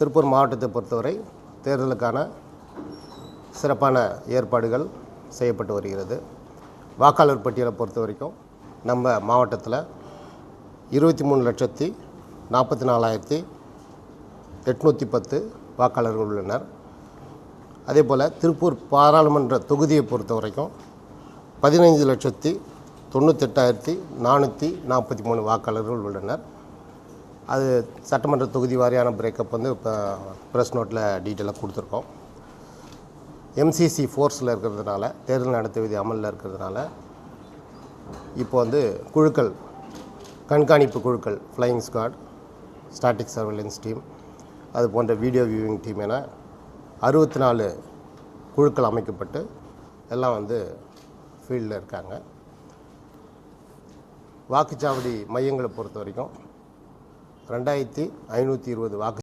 திருப்பூர் மாவட்டத்தை பொறுத்தவரை தேர்தலுக்கான சிறப்பான ஏற்பாடுகள் செய்யப்பட்டு வருகிறது. வாக்காளர் பட்டியலை பொறுத்த வரைக்கும் நம்ம மாவட்டத்தில் 23,44,810 வாக்காளர்கள் உள்ளனர். அதே போல் திருப்பூர் பாராளுமன்ற தொகுதியை பொறுத்த வரைக்கும் 15,98,443 வாக்காளர்கள் உள்ளனர். அது சட்டமன்ற தொகுதி வாரியான பிரேக்கப் இப்போ ப்ரெஸ் நோட்டில் டீட்டெயிலாக கொடுத்துருக்கோம். எம்சிசி ஃபோர்ஸில் இருக்கிறதுனால, தேர்தல் நடத்தை விதி அமலில் இருக்கிறதுனால இப்போ குழுக்கள், கண்காணிப்பு குழுக்கள், flying squad, static surveillance team, அது போன்ற வீடியோ வியூவிங் டீம் என 64 குழுக்கள் அமைக்கப்பட்டு எல்லாம் ஃபீல்டில் இருக்காங்க. வாக்குச்சாவடி மையங்களை பொறுத்த வரைக்கும் 2,520 வாக்கு